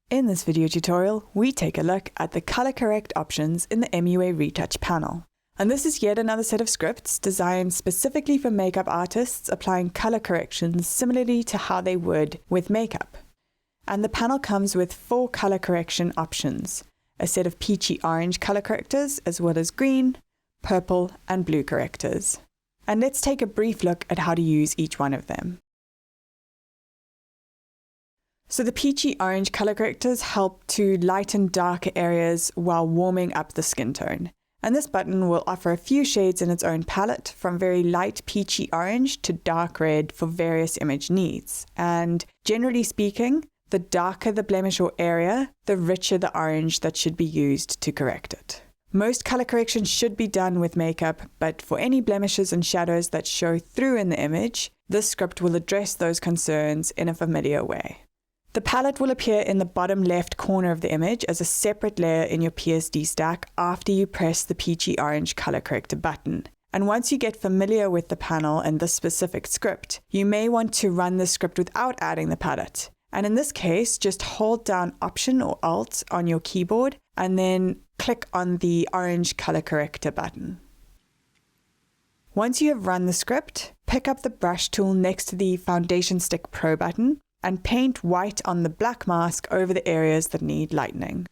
In this video tutorial, we take a look at the color correct options in the MUA Retouch panel. And this is yet another set of scripts designed specifically for makeup artists applying color corrections similarly to how they would with makeup. And the panel comes with 4 color correction options, a set of peachy orange color correctors as well as green, purple and blue correctors. And let's take a brief look at how to use each one of them. So the peachy orange color correctors help to lighten darker areas while warming up the skin tone. And this button will offer a few shades in its own palette, from very light peachy orange to dark red for various image needs. And generally speaking, the darker the blemish or area, the richer the orange that should be used to correct it. Most color corrections should be done with makeup, but for any blemishes and shadows that show through in the image, this script will address those concerns in a familiar way. The palette will appear in the bottom left corner of the image as a separate layer in your PSD stack after you press the peachy orange color corrector button. And once you get familiar with the panel and this specific script, you may want to run the script without adding the palette. And in this case, just hold down Option or Alt on your keyboard and then click on the orange color corrector button. Once you have run the script, pick up the brush tool next to the Foundation Stick Pro button and paint white on the black mask over the areas that need lightening.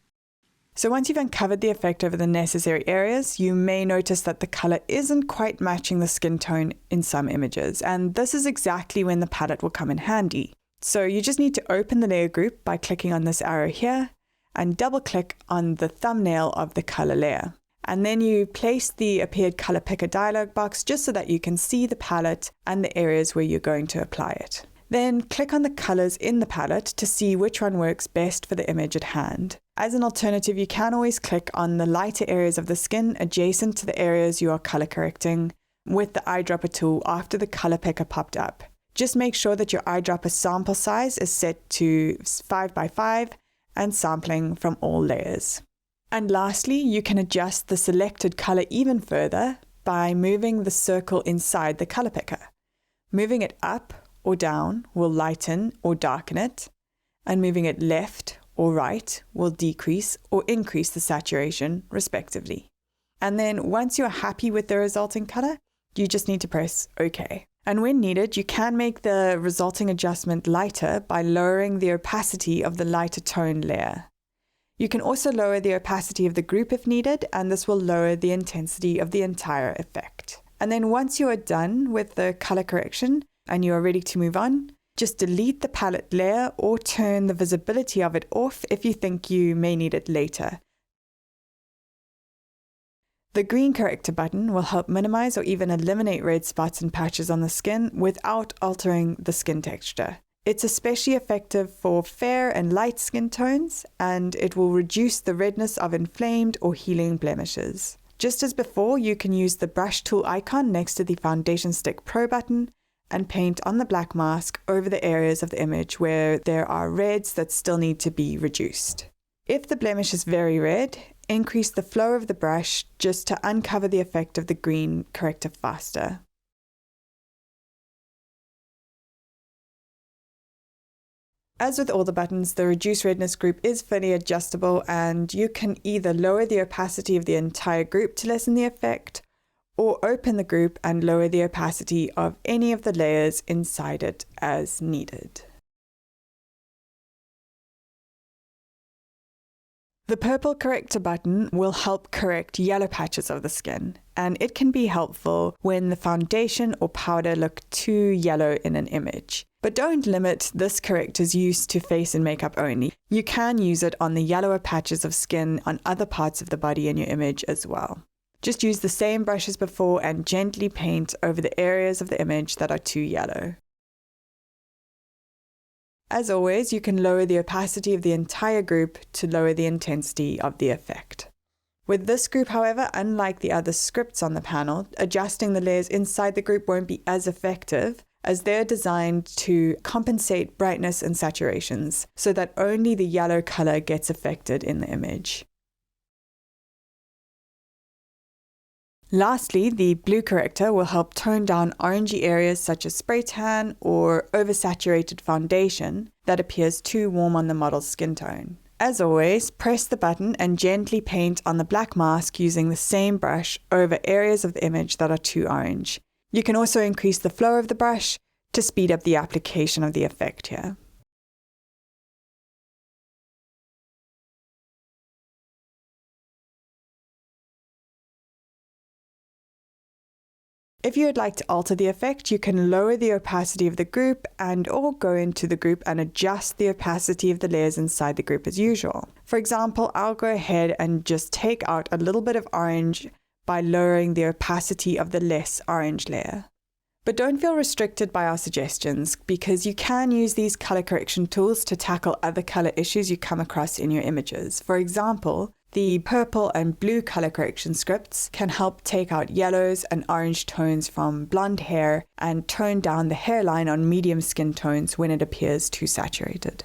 So once you've uncovered the effect over the necessary areas, you may notice that the color isn't quite matching the skin tone in some images, and this is exactly when the palette will come in handy. So you just need to open the layer group by clicking on this arrow here and double click on the thumbnail of the color layer. And then you place the Appeared Color Picker dialog box just so that you can see the palette and the areas where you're going to apply it. Then click on the colors in the palette to see which one works best for the image at hand. As an alternative, you can always click on the lighter areas of the skin adjacent to the areas you are color correcting with the eyedropper tool after the color picker popped up. Just make sure that your eyedropper sample size is set to 5x5 and sampling from all layers. And lastly, you can adjust the selected color even further by moving the circle inside the color picker. Moving it up or down will lighten or darken it, and moving it left or right will decrease or increase the saturation, respectively. And then once you're happy with the resulting color, you just need to press OK. And when needed, you can make the resulting adjustment lighter by lowering the opacity of the lighter tone layer. You can also lower the opacity of the group if needed, and this will lower the intensity of the entire effect. And then once you are done with the color correction, and you are ready to move on, just delete the palette layer or turn the visibility of it off if you think you may need it later. The green corrector button will help minimize or even eliminate red spots and patches on the skin without altering the skin texture. It's especially effective for fair and light skin tones, and it will reduce the redness of inflamed or healing blemishes. Just as before, you can use the brush tool icon next to the Foundation Stick Pro button and paint on the black mask over the areas of the image where there are reds that still need to be reduced. If the blemish is very red, increase the flow of the brush just to uncover the effect of the green corrector faster. As with all the buttons, the Reduce Redness group is fully adjustable, and you can either lower the opacity of the entire group to lessen the effect, or open the group and lower the opacity of any of the layers inside it as needed. The purple corrector button will help correct yellow patches of the skin, and it can be helpful when the foundation or powder look too yellow in an image. But don't limit this corrector's use to face and makeup only. You can use it on the yellower patches of skin on other parts of the body in your image as well. Just use the same brush as before and gently paint over the areas of the image that are too yellow. As always, you can lower the opacity of the entire group to lower the intensity of the effect. With this group, however, unlike the other scripts on the panel, adjusting the layers inside the group won't be as effective, as they're designed to compensate brightness and saturations so that only the yellow color gets affected in the image. Lastly, the blue corrector will help tone down orangey areas such as spray tan or oversaturated foundation that appears too warm on the model's skin tone. As always, press the button and gently paint on the black mask using the same brush over areas of the image that are too orange. You can also increase the flow of the brush to speed up the application of the effect here. If you would like to alter the effect, you can lower the opacity of the group or go into the group and adjust the opacity of the layers inside the group as usual. For example, I'll go ahead and just take out a little bit of orange by lowering the opacity of the less orange layer. But don't feel restricted by our suggestions, because you can use these color correction tools to tackle other color issues you come across in your images. For example, the purple and blue color correction scripts can help take out yellows and orange tones from blonde hair and tone down the hairline on medium skin tones when it appears too saturated.